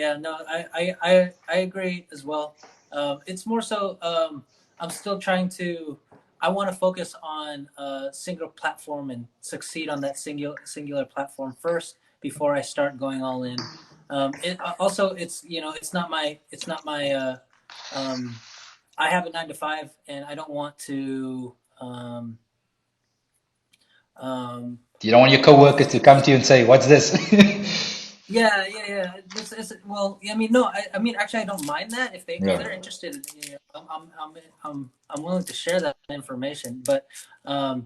Yeah, no, I agree as well. It's more so I'm still trying to. I want to focus on a single platform and succeed on that singular platform first before I start going all in. Also, it's it's not my. Um, I have a 9 to 5, and I don't want to. Um, You don't want your coworkers to come to you and say, "What's this?" Yeah. Well, I mean, no, I mean, actually, I don't mind that if Yeah. they're interested. I'm willing to share that information. But um,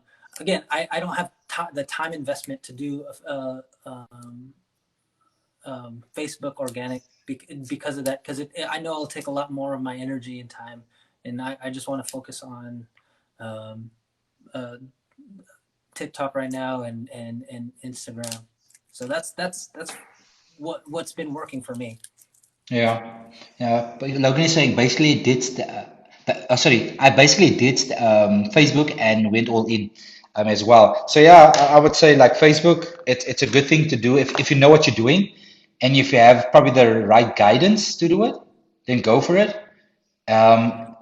again, I don't have the time investment to do Facebook organic because of that. Because I know it'll take a lot more of my energy and time, and I just want to focus on um, uh, TikTok right now and Instagram. So that's what's been working for me. Yeah, yeah. But Logan is saying basically ditched. Sorry, I basically ditched Facebook and went all in as well. So yeah, I would say like Facebook, it's a good thing to do if you know what you're doing, and if you have probably the right guidance to do it, then go for it. Um,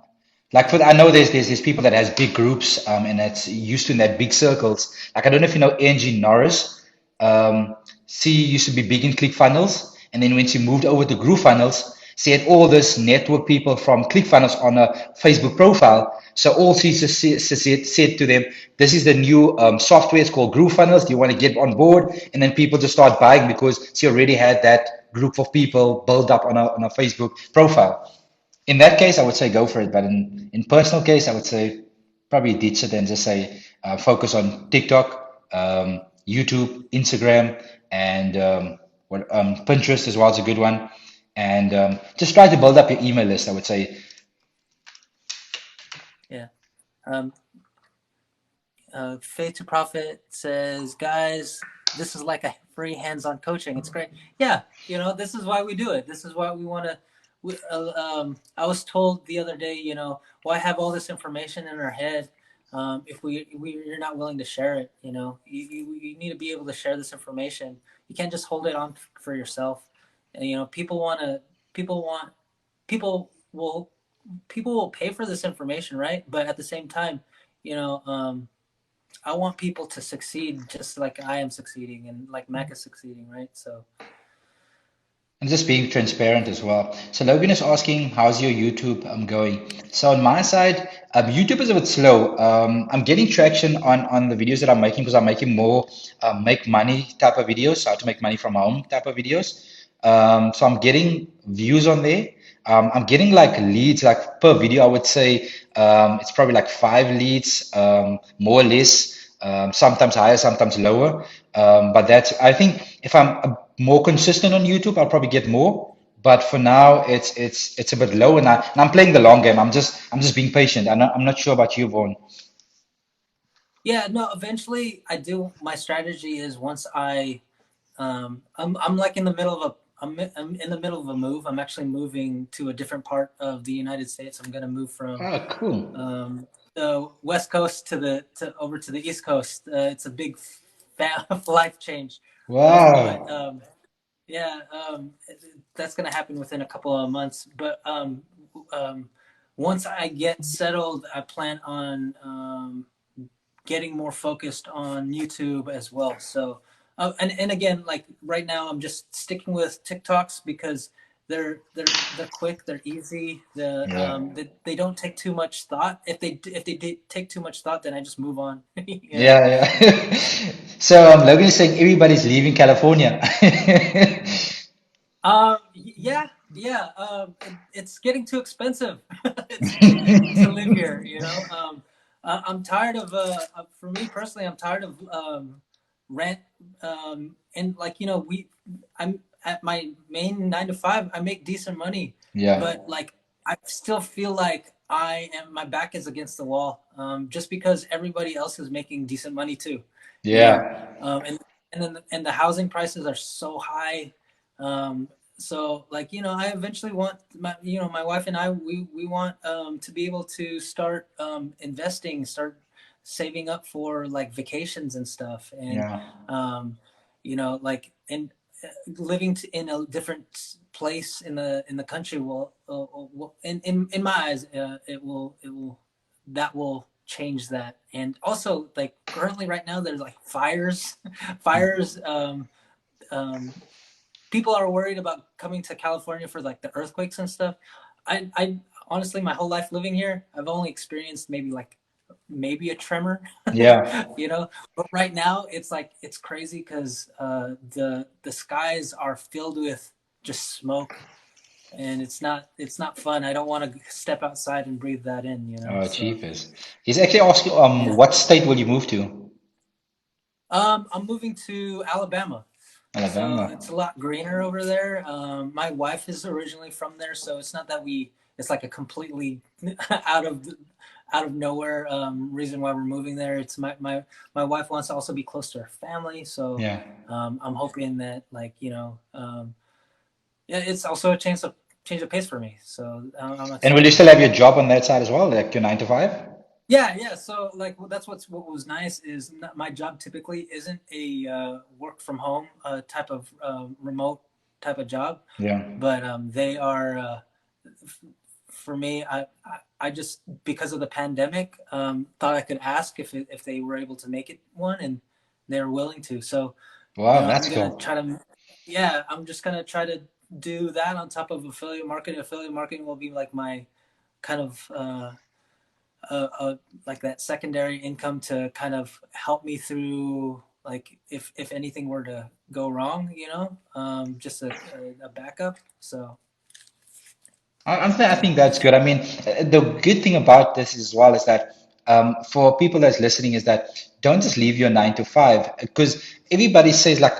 like for I know there's people that has big groups and that's used to in that big circles. Like I don't know if you know Angie Norris. Um, she used to be big in ClickFunnels, and then when she moved over to GrooveFunnels, she had all this network people from ClickFunnels on a Facebook profile. So all she just said to them, "This is the new software. It's called GrooveFunnels. Do you want to get on board?" And then people just start buying because she already had that group of people built up on a Facebook profile. In that case, I would say go for it. But in personal case, I would say probably ditch it and just say focus on TikTok, YouTube, Instagram, and Pinterest as well is a good one. And just try to build up your email list. I would say, Yeah. Um, Faith to Profit says, guys, this is like a free hands-on coaching. It's great. Yeah, this is why we do it. This is why we want to. I was told the other day, why have all this information in our head if you're not willing to share it. You need to be able to share this information. You can't just hold it on for yourself. And people want people will people will pay for this information, right? But at the same time, you know. I want people to succeed just like I am succeeding and like Mac is succeeding, right? So and just being transparent as well. So Logan is asking, how's your YouTube going? So on my side, YouTube is a bit slow. I'm getting traction on the videos that I'm making because I'm making more make money type of videos, so how to make money from home type of videos. So I'm getting views on there. I'm getting like leads, like per video, I would say it's probably like 5 leads, more or less, sometimes higher, sometimes lower. But that's, I think if I'm more consistent on YouTube, I'll probably get more. But for now, it's a bit low, and I'm playing the long game. I'm just being patient. I'm not sure about you, Vaughn. yeah, no, eventually I do. My strategy is once I'm like in the middle of I'm in the middle of a move. I'm actually moving to a different part of the United States. I'm going to move from Oh, cool. um, the West Coast to over to the East Coast. It's a big life change, but Wow. yeah, that's going to happen within a couple of months. But um, once I get settled, I plan on getting more focused on YouTube as well. So, and again, like right now, I'm just sticking with TikToks because they're quick, they're easy. Yeah. They don't take too much thought. If they take too much thought, then I just move on. Yeah, yeah. So Logan is saying everybody's leaving California. Yeah. It's getting too expensive to live here. I'm tired of. For me personally, I'm tired of rent. And like I'm at my main 9 to 5. I make decent money, Yeah. but like I still feel like my back is against the wall. Just because everybody else is making decent money too. You know, Yeah. and the housing prices are so high. Um, so like I eventually want my wife and I we want to be able to start investing, start saving up for like vacations and stuff, and Yeah. like and living in a different place in the country will in my eyes, it will that will change that. And also, like currently right now, there's like fires, fires. Um, People are worried about coming to California for like the earthquakes and stuff. I honestly, my whole life living here, I've only experienced maybe a tremor, Yeah. you know. But right now, it's like it's crazy because the skies are filled with just smoke, and it's not fun. I don't want to step outside and breathe that in, you know. Oh, So jeepers. He's actually asking, yeah, what state will you move to? I'm moving to Alabama. So Alabama. it's a lot greener over there. My wife is originally from there, so it's not that it's like a completely out of out of nowhere reason why we're moving there. It's my wife wants to also be close to her family, so Yeah. I'm hoping that like yeah, it's also a change of pace for me. So I'm And will you excited still about have your that. job on that side as well, like your 9 to 5? Yeah, yeah. So like that's what was nice is my job typically isn't a work from home type of remote type of job, Yeah. but they are f- for me. I just because of the pandemic thought I could ask if they were able to make it one, and they're willing to. So Wow, I'm that's gonna cool. try to yeah, I'm just gonna try to do that on top of affiliate marketing. Affiliate marketing will be like my kind of like that secondary income to kind of help me through like if anything were to go wrong, just a backup. So I think that's good. I mean, the good thing about this as well is that for people that's listening is that don't just leave your 9 to 5, because everybody says like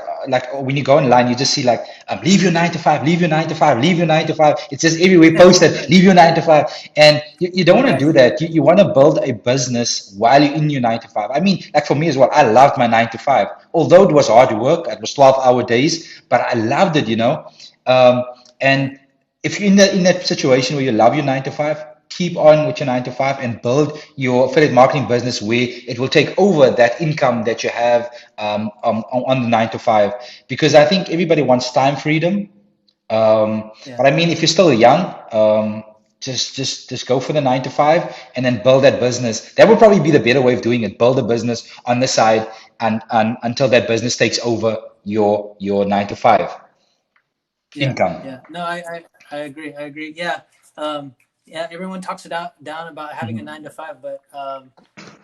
when you go online you just see like leave your 9 to 5, leave your 9 to 5, leave your 9 to 5. It's just everywhere posted, right, leave your 9 to 5, and you don't want to right, do that. You want to build a business while you're in your 9 to 5. I mean, like for me as well, I loved my 9 to 5, although it was hard work. It was 12-hour days, but I loved it, you yeah, know. yeah, And if you're in that situation where you love your 9 to 5, keep on with your 9 to 5 and build your affiliate marketing business where it will take over that income that you have on the 9 to 5. Because I think everybody wants time freedom. yeah, But I mean, if you're still young, just go for the 9 to 5 and then build that business. That would probably be the better way of doing it. Build a business on the side and until that business takes over your 9 to 5 yeah, income. yeah. No, I agree. I agree. Yeah. Yeah, everyone talks it out down about having a 9 to 5, but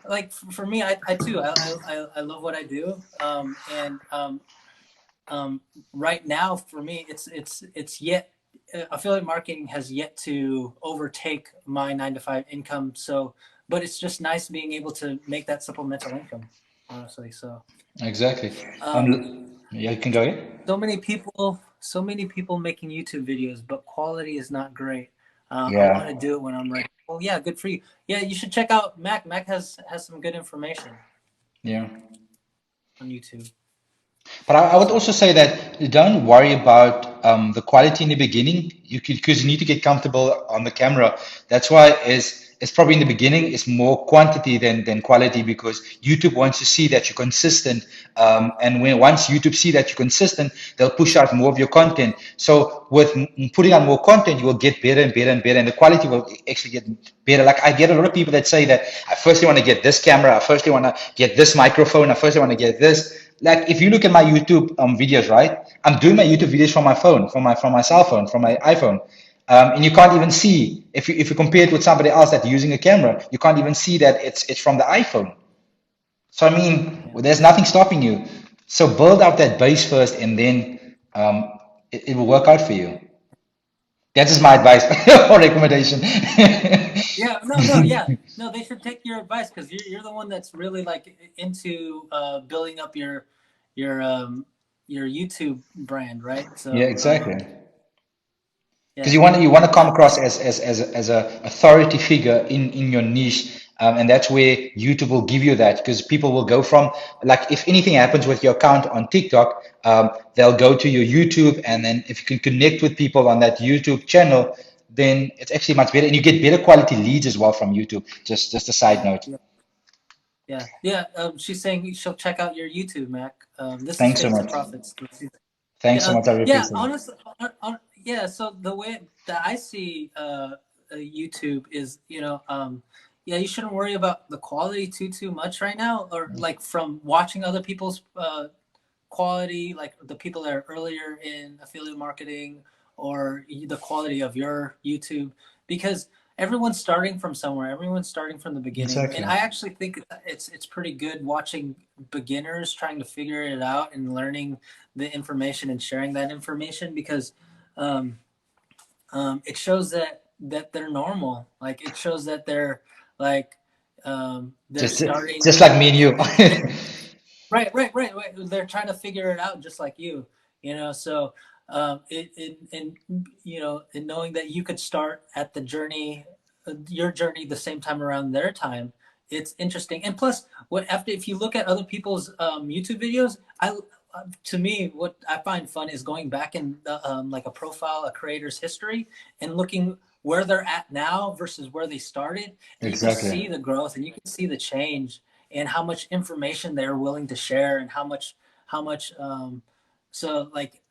like for me, I too I love what I do. And um, right now for me it's yet affiliate marketing has yet to overtake my 9 to 5 income. So but it's just nice being able to make that supplemental income, honestly. So Exactly. um, Yeah, you can go ahead. so many people making YouTube videos, but quality is not great. I want Yeah, to do it when I'm ready. Well, yeah, good for you. Yeah, you should check out Mac has some good information yeah. on YouTube. But I would So also say that don't worry about the quality in the beginning. Because you need to get comfortable on the camera. That's why it's probably in the beginning it's more quantity than quality, because YouTube wants to see that you're consistent. And when once YouTube see that you're consistent, they'll push out more of your content. So with putting out more content, you will get better and better and better, and the quality will actually get better. Like I get a lot of people that say that I firstly want to get this camera, I firstly want to get this microphone, I firstly want to get this. Like if you look at my YouTube videos, right? I'm doing my YouTube videos from my phone, from my cell phone, from my iPhone. And you can't even see if you compare it with somebody else that's using a camera, you can't even see that it's from the iPhone. So I mean, yeah, well, there's nothing stopping you. So build up that base first, and then it will work out for you. That is my yeah. advice or recommendation. Yeah, no, yeah, no. They should take your advice because you're the one that's really like into building up your YouTube brand, right? Yeah, So exactly. Because yeah, you want to come yeah, across as a authority figure in your niche, and that's where YouTube will give you that, because people will go from, like, if anything happens with your account on TikTok, they'll go to your YouTube, and then if you can connect with people on that YouTube channel, then it's actually much better, and you get better quality leads as well from YouTube. Just a side yeah, note. yeah, yeah, yeah. She's saying she'll check out your YouTube, Mac. This is Thanks so Faith to much. Profits. Thanks Yeah, so much. I really yeah. appreciate it. Honestly, yeah, so the way that I see YouTube is, yeah, you shouldn't worry about the quality too much right now, or like from watching other people's quality, like the people that are earlier in affiliate marketing, or the quality of your YouTube, because everyone's starting from somewhere. Everyone's starting from the beginning, and Exactly. I actually think it's pretty good watching beginners trying to figure it out and learning the information and sharing that information, because um, it shows that they're normal. Like it shows that like they're Just starting just like me and you. and right. They're trying to figure it out just like you. So and and knowing that you could start at the journey, your journey, the same time around their time, it's interesting. And plus, if you look at other people's YouTube videos, to me, what I find fun is going back in like a profile, a creator's history, and looking where they're at now versus where they started, and you can Exactly. see the growth and you can see the change and how much information they're willing to share and how much so like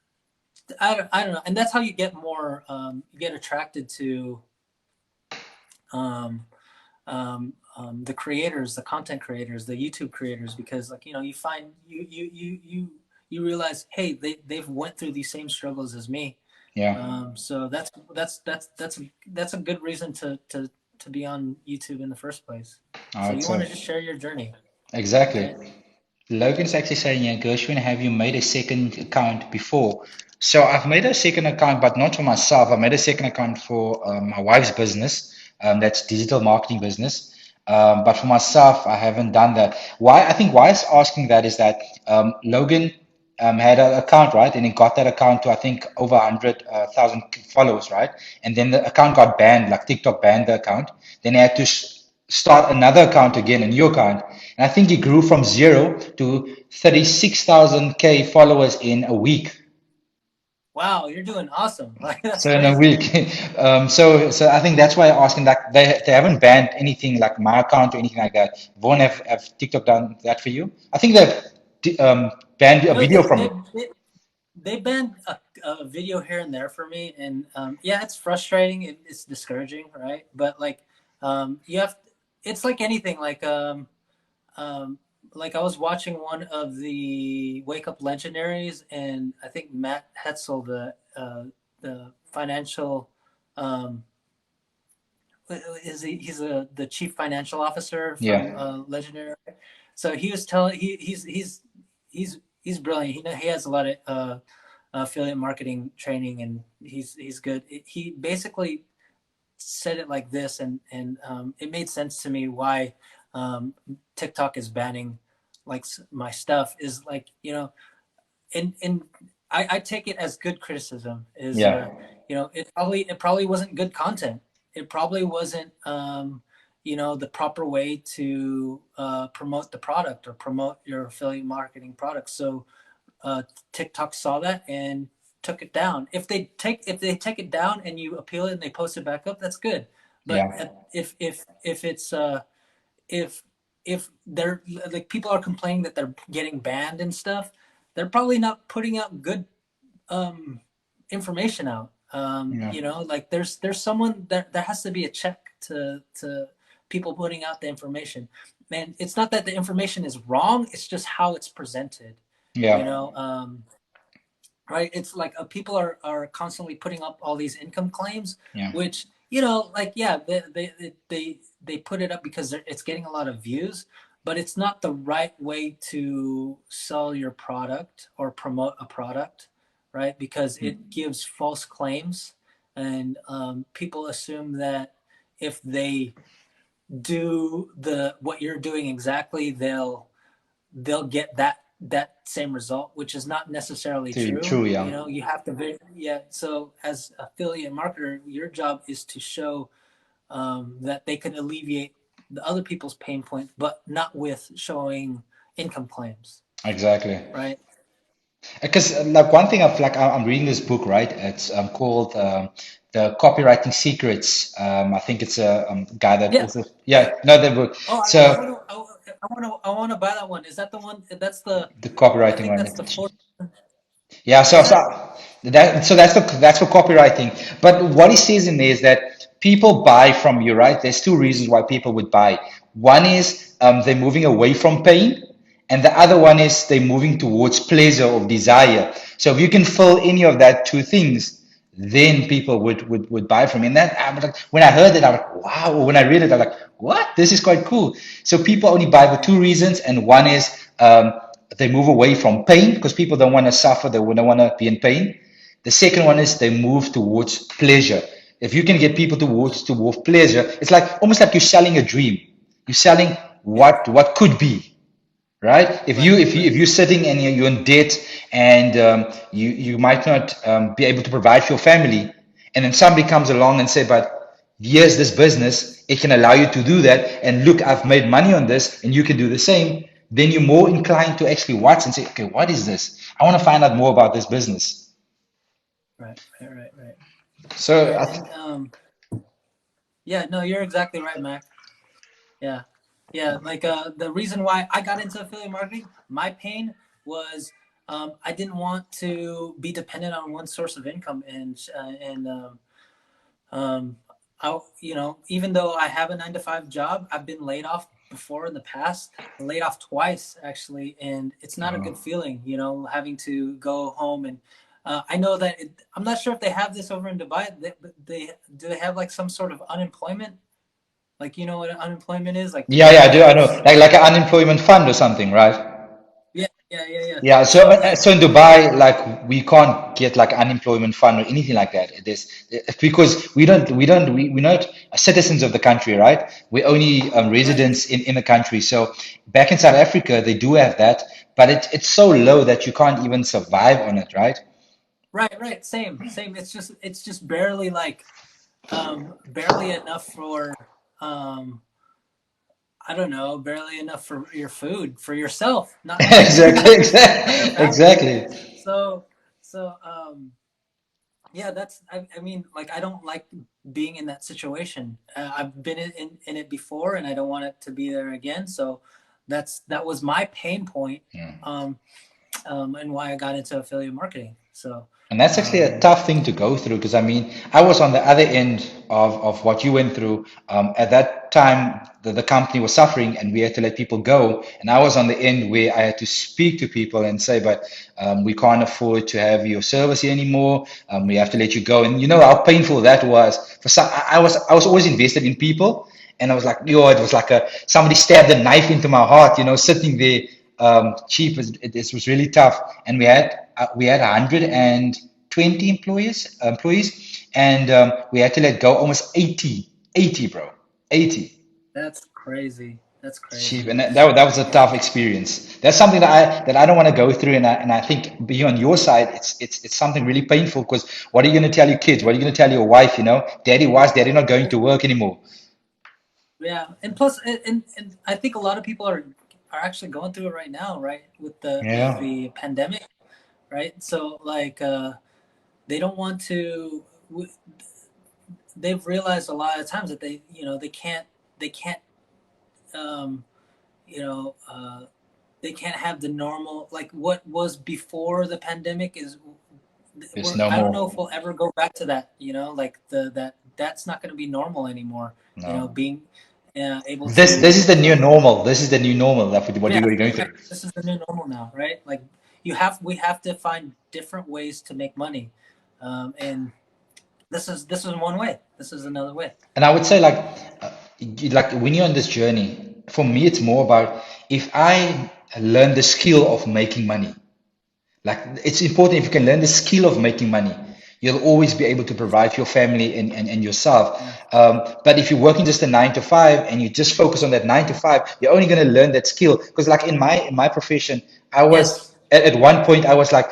I don't know, and that's how you get more you get attracted to um the creators, the content creators, the YouTube creators, because like you find you realize, hey, they've went through these same struggles as me. Yeah, So that's a good reason to be on YouTube in the first place. I So would you want say to just share your journey, exactly. right? Logan's actually saying here, Gershwin, have you made a second account before? So I've made a second account, but not for myself. I made a second account for my wife's business. That's digital marketing business. But for myself, I haven't done that. Why? I think why is asking that is that Logan had an account, right? And he got that account to, I think, over 100,000 followers, right? And then the account got banned, like TikTok banned the account. Then he had to start another account again, a new account. And I think he grew from zero to 36,000 K followers in a week. Wow, you're doing awesome. Like that's So in a crazy. week, so I think that's why I'm asking. Like they haven't banned anything like my account or anything like that. Won't have TikTok done that for you? I think they've banned a No, video they from they you. they, they banned a video here and there for me, and yeah, it's frustrating. It's discouraging, right? But like, you have. It's like anything. Um, like I was watching one of the Wake Up Legendaries, and I think Matt Hetzel, the financial, um, he's the chief financial officer from Yeah, Legendary. So he was telling he's brilliant. He has a lot of affiliate marketing training, and he's good. He basically said it like this, and it made sense to me why TikTok is banning like my stuff, is like and I take it as good criticism. Is yeah, it probably wasn't good content. It probably wasn't the proper way to promote the product or promote your affiliate marketing product. So TikTok saw that and took it down. If they take it down and you appeal it and they post it back up, that's good. But yeah, if it's if if they're like people are complaining that they're getting banned and stuff, they're probably not putting out good um, information out. yeah, Like there's someone there has to be a check to people putting out the information. And it's not that the information is wrong; it's just how it's presented. You yeah, know, right? It's like people are constantly putting up all these income claims, yeah, which like yeah, they put it up because it's getting a lot of views, but it's not the right way to sell your product or promote a product, right? Because it gives false claims, and people assume that if they do the what you're doing exactly, they'll get that same result, which is not necessarily true. true, yeah, You have to yeah. So as affiliate marketer, your job is to show that they can alleviate the other people's pain points, but not with showing income claims, exactly. right? Because like one thing I'm reading this book, right? It's called the Copywriting Secrets. I think it's a guy that Yeah, also, yeah. yeah, no, that book. Oh, I want So to I want to buy that one. Is that the one? That's the the I copywriting think one. that's the fourth. Yeah, so Is so that? That's for copywriting. But what he says in there is that people buy from you, right? There's two reasons why people would buy. One is they're moving away from pain, and the other one is they're moving towards pleasure or desire. So if you can fill any of that two things, then people would buy from you. And that I was like, when I heard it, I was like, wow. Or when I read it, I was like, what? This is quite cool. So people only buy for Right. two reasons, and one is they move away from pain because people don't want to suffer, they don't want to be in pain. The second one is they move towards pleasure. If you can get people towards pleasure, it's like almost like you're selling a dream. You're selling Yeah. what could be, right? If Right. you if you Right. if you're sitting and you're in debt and you might not be able to provide for your family, and then somebody comes along and say, but here's this business, it can allow you to do that, and look, I've made money on this, and you can do the same. Then you're more inclined to actually watch and say, okay, what is this? I want to find out more about this business. Right. Right. Right. Right. So Right. And yeah, no, you're exactly right, Mac. Yeah. Yeah, like the reason why I got into affiliate marketing, my pain was I didn't want to be dependent on one source of income, and um, even though I have a 9 to 5 job, I've been laid off before in the past, laid off twice actually, and it's not a good feeling, having to go home and. I know that I'm not sure if they have this over in Dubai. They do they have like some sort of unemployment, like you know what unemployment is, like yeah, where yeah, you I do, I have. know, like an unemployment fund or something, right? Yeah, yeah, yeah, yeah. Yeah, so So like, so in Dubai, like we can't get like unemployment fund or anything like that. It is because we're not citizens of the country, right? We're only right, residents in the country. So back in South Africa, they do have that, but it's so low that you can't even survive on it, right? right, right. Same, same. It's just barely like, barely enough for, um, I don't know, barely enough for your food for yourself, Exactly, not your exactly, family. exactly. So, yeah, I mean, like, I don't like being in that situation. I've been in it before, and I don't want it to be there again. So, that was my pain point. Um, and why I got into affiliate marketing. So, And that's actually a um, tough thing to go through because I mean, I was on the other end of what you went through. At that time, the company was suffering and we had to let people go. And I was on the end where I had to speak to people and say, but we can't afford to have your service here anymore. We have to let you go. And you know how painful that was. For some, I was always invested in people. And I was like, yo, it was like somebody stabbed a knife into my heart, sitting there cheap. It was really tough, and we had 120 employees, and we had to let go almost 80, bro, 80. that's crazy. That's Cheap, crazy. and that was a tough experience. That's something that I don't want to go through, and I think being on your side, it's something really painful because what are you going to tell your kids? What are you going to tell your wife? Daddy not going Yeah, to work anymore. yeah. And plus, and I think a lot of people are actually going through it right now, right? With Yeah, the pandemic, right? So like, they don't want to. They've realized a lot of times that they can't um, you know, they can't have the normal, like what was before the pandemic is there's no I don't know more. if we'll ever go back to that, like that's not going to be normal anymore, No. being able This to is the new normal. This is the new normal that what yeah, you're going right. through. This is the new normal now, right? Like we have to find different ways to make money, and this is one way, this is another way. And I would say like when you're on this journey, for me it's more about if I learn the skill of making money. Like it's important if you can learn the skill of making money, you'll always be able to provide for your family and yourself. Yeah. But if you're working just a 9 to 5 and you just focus on that 9 to 5, you're only going to learn that skill. Because like in my profession, I was Yes. at one point I was like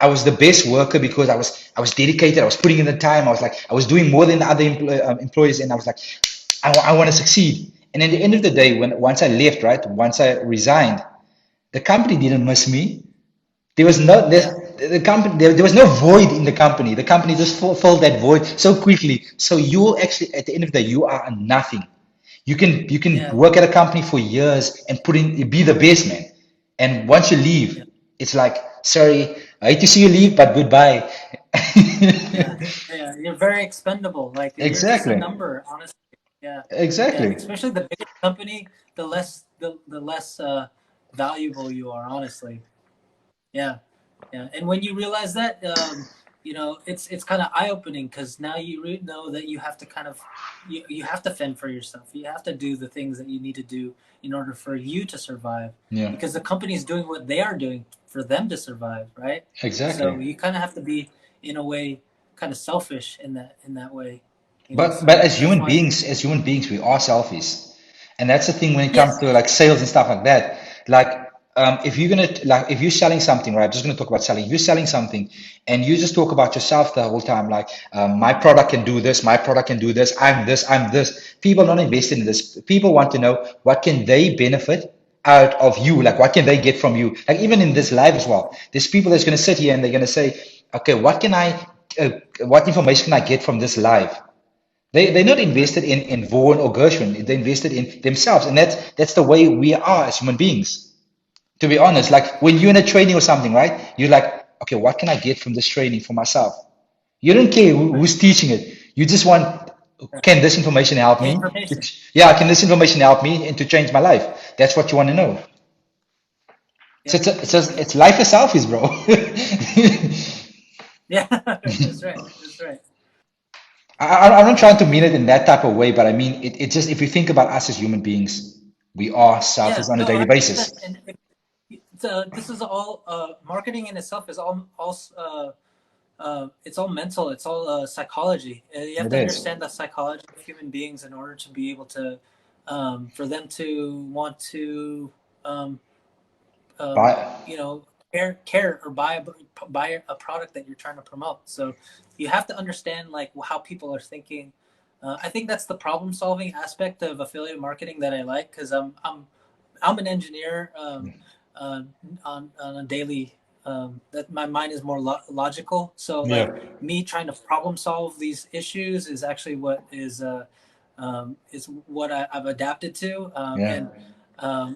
I was the best worker because I was dedicated. I was putting in the time. I was doing more than the other employees, and I was like I want to succeed. And at the end of the day, when once I left, right, once I resigned, the company didn't miss me. There was no Yeah. the company. There was no void in the company. The company just filled that void so quickly. So you actually, at the end of the day, you are nothing. You can Yeah. work at a company for years and be the best man. And once you leave, Yeah. it's like sorry. I hate to see you leave, but goodbye. Yeah, yeah, you're very expendable. Like you're just a Exactly. number, honestly. Yeah, yeah. Exactly. Especially the bigger the company, the less valuable you are, honestly. Yeah, yeah. And when you realize that, it's kind of eye opening because now you know that you have to kind of you have to fend for yourself. You have to do the things that you need to do in order for you to survive, Yeah. because the company is doing what they are doing for them to survive, right? Exactly. So you kind of have to be, in a way, kind of selfish in that way, But So that's why. as human beings, we are selfish, and that's the thing when it comes Yes. to like sales and stuff like that. Like, if you're gonna like if you're selling something, right? I'm just gonna talk about selling. If you're selling something, and you just talk about yourself the whole time, like, my product can do this, my product can do this, I'm this, I'm this. People are not invested in this. People want to know what can they benefit out of you, like what can they get from you. Like even in this live as well, there's people that's gonna sit here and they're gonna say, okay, what information can I get from this live? They're not Right. invested in Vaughan or Gershwin. They're invested in themselves, and that's the way we are as human beings. To be honest, like when you're in a training or something, right? You're like, okay, what can I get from this training for myself? You don't care Right. who's teaching it. You just want, Right. can this information help The me? information. Yeah, can this information help me and to change my life? That's what you want to know. So Yep. Yep. it's life itself is, bro. Yeah. That's right. That's right. I'm not trying to mean it in that type of way, but I mean it just if you think about us as human beings, we are Yeah, selfish on a no, daily 100%. basis. And this is all marketing in itself is all it's all mental. It's all psychology. You have It to is. understand the psychology of human beings in order to be able to for them to want to um, um, But care or buy a product that you're trying to promote. So you have to understand like how people are thinking. I think that's the problem solving aspect of affiliate marketing that I like, because I'm an engineer, uh, on a daily. That my mind is more logical. So like yeah, me trying to problem solve these issues is actually what is what I've adapted to, yeah.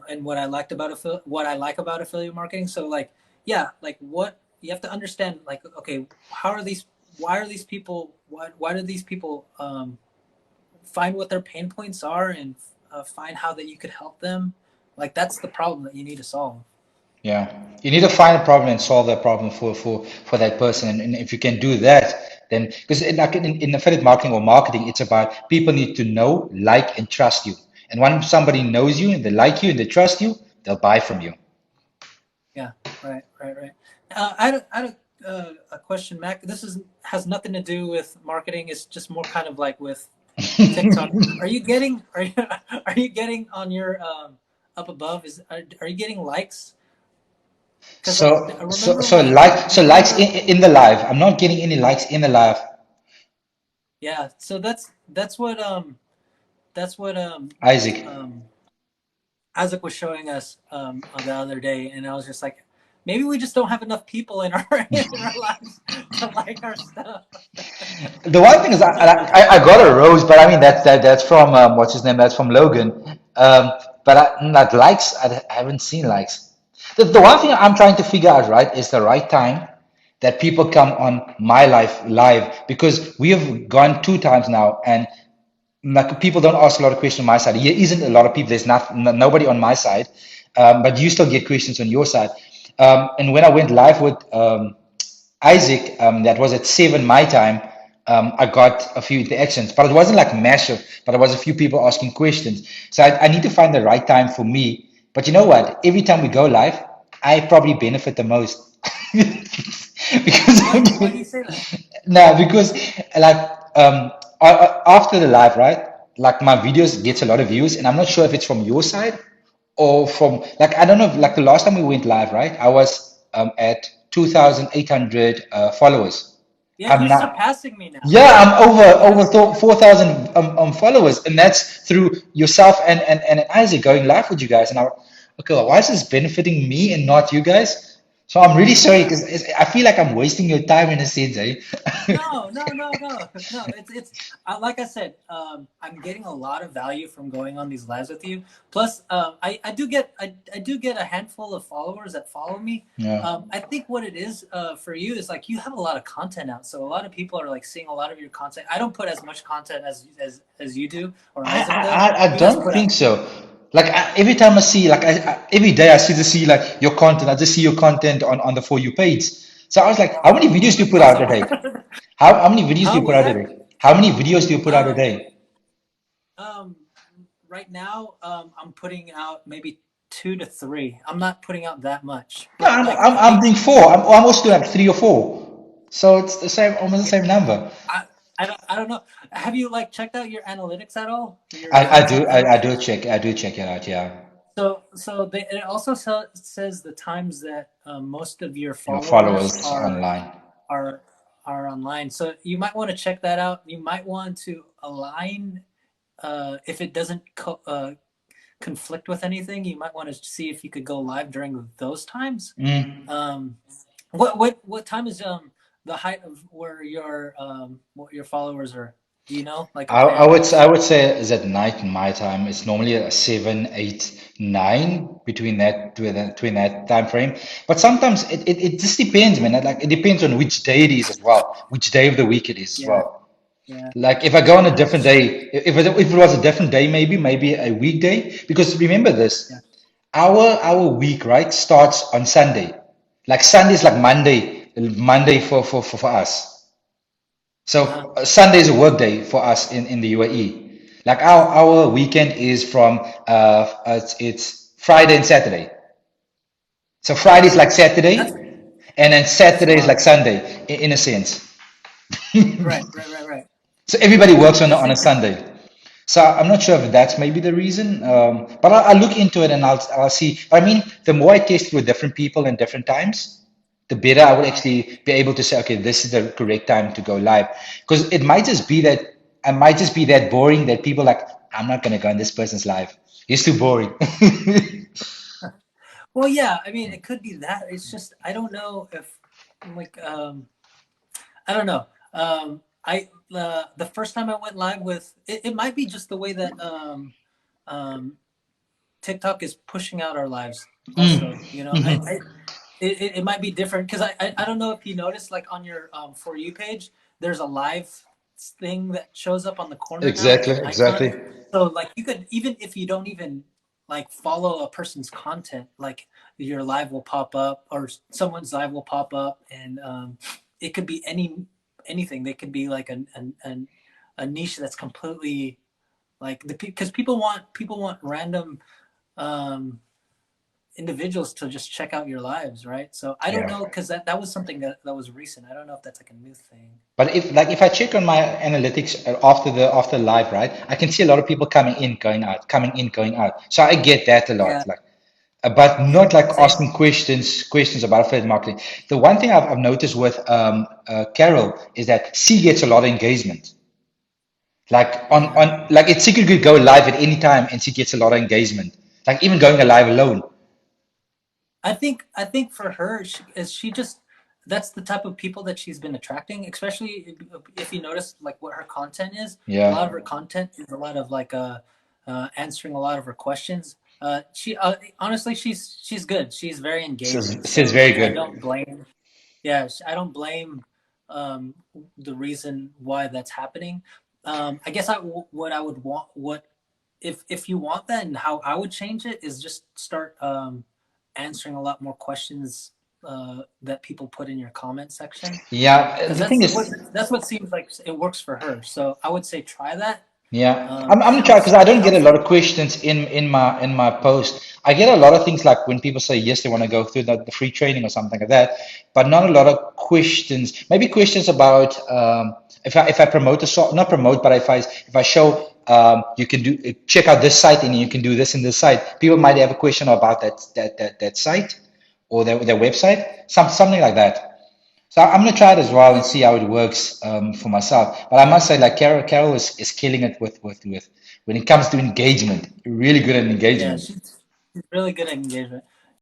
and what I liked about what I like about affiliate marketing. So like, yeah, like what you have to understand, like, okay, how are these? Why are these people? Why do these people find what their pain points are, and find how that you could help them? Like that's the problem that you need to solve. Yeah, you need to find a problem and solve that problem for that person. And if you can do that, then because like in affiliate marketing or marketing, it's about people need to know, like, and trust you. And when somebody knows you and they like you and they trust you, they'll buy from you. Yeah, right, right, right. I had a question, Mac. This is has nothing to do with marketing. It's just more kind of like with TikTok. Are you getting on your up above? Are you getting likes? Because I remember So you likes were. in the live. I'm not getting any likes in the live. Yeah. So that's what Isaac. um Isaac was showing us the other day, and I was just like, maybe we just don't have enough people in our in our lives to like our stuff. The one thing is, I got a rose, but I mean that's from what's his name? That's from Logan. But not likes. I haven't seen likes. The one thing I'm trying to figure out, right, is the right time that people come on my life live, because we have gone two times now, and like people don't ask a lot of questions on my side. There isn't a lot of people. There's nobody on my side, but you still get questions on your side. And when I went live with Isaac, that was at 7 my time. I got a few interactions, but it wasn't like massive, but it was a few people asking questions. So I need to find the right time for me. But you know what? Every time we go live, I probably benefit the most. because Why do you say that? no, because like after the live, right? Like my videos gets a lot of views, and I'm not sure if it's from your side or from like I don't know. Like the last time we went live, right? I was at 2,800 followers. Yeah, I'm you're not. surpassing me now. Yeah, I'm Yeah, over 4,000 followers, and that's through yourself and Isaac going live with you guys. And I, okay, well, why is this benefiting me and not you guys? So I'm really sorry Yeah. because I feel like I'm wasting your time in a sense, eh? No, no, no, no, no. It's like I said. I'm getting a lot of value from going on these lives with you. Plus, I do get a handful of followers that follow me. Yeah. I think what it is for you is like you have a lot of content out, so a lot of people are like seeing a lot of your content. I don't put as much content as you do or I, Isaac I, does. I You guys don't put think out. so. Like every time I see, like every day I see to see like your content. I just see your content on the For You page. So I was like, how many videos Oh, do you that's put out a awesome. day? How many videos do Huh? you put What's out a that? day? How many videos do you put out a Um, day? um, right now, I'm putting out maybe 2 to 3. I'm not putting out that much, No, but I'm like I'm, I I'm think doing four. I'm almost doing like 3 or 4. So it's the same, almost the yeah, same number. I don't know. Have you like checked out your analytics at all? Your I, I do content I, I analytics? do check I do check it out. Yeah, It also says the times that most of your your followers followers online. are are online. So you might want to check that out. You might want to align if it doesn't conflict with anything. You might want to see if you could go live during those times. Mm. Um, what time is the height of where your what your followers are? Do you know? Like apparently. I would say is at night in my time. It's normally a 7, 8, 9 between that time frame. But sometimes it just depends, man. Like it depends on which day it is as well, which day of the week it is as Yeah, well. yeah, Like if I go on a yeah, different day, if it was a different day, maybe a weekday. Because remember this, yeah. our week right starts on Sunday. Like Sunday is like Monday for us. Uh-huh. So Sunday is a work day for us in the UAE. Like our weekend is from it's Friday and Saturday. So Friday is like That's Saturday, and then that's Saturday is like wild. Sunday in a sense. Right, right, right, right. So everybody works That's on a interesting. Sunday. So I'm not sure if that's maybe the reason, but I'll look into it and I'll see. But I mean, the more I test with different people and different times, the better I would Uh-huh. actually be able to say, okay, this is the correct time to go live. Because it might just be that I might just be that boring that people like, I'm not gonna go on this person's live. It's too boring. Well, yeah. I mean, it could be that. It's just I don't know if like I don't know. I the first time I went live with it might be just the way that um, TikTok is pushing out our lives. Also, Mm. you know, Mhm. it might be different because I don't know if you noticed like on your For You page, there's a live thing that shows up on the corner now, like Exactly, an icon. exactly. So like you could even if you don't even like follow a person's content, like your live will pop up or someone's live will pop up, and it could be anything. They could be like a niche that's completely like the because people want random um, individuals to just check out your lives, right? So I don't Yeah. know because that was something that was recent. I don't know if that's like a new thing. But if I check on my analytics after live, right, I can see a lot of people coming in, going out, coming in, going out. So I get that a Yeah, lot, like, but yeah, not like same. asking questions about affiliate marketing. The one thing I've noticed with Carol is that she gets a lot of engagement. Like Yeah, on like it's she could go live at any time and she gets a lot of engagement. Like even going live alone. I think for her, she just that's the type of people that she's been attracting. Especially if you notice like what her content is. A lot of Yeah. her content is a lot of like answering a lot of her questions. She honestly she's good. She's very engaging. She's So very like I good. don't blame. Yeah, I don't blame um, the reason why that's happening. I guess what I would want what if you want that and how I would change it is just start answering a lot more questions that people put in your comment section Yeah. because The thing is, that's what seems like it works for her. So I would say try that. yeah, I'm It gonna try helps because I it don't get a helps. lot of questions in my post. I get a lot of things like when people say yes, they want to go through the free training or something like that, but not a lot of questions. Maybe questions about if I promote a not promote, but if I show you can do check out this site and you can do this in this site. People might have a question about that site or their website, something like that. So I'm gonna try it as well and see how it works for myself. But I must say, like Carol is killing it with when it comes to engagement. Really good at Yeah, engagement. she's really good at engagement.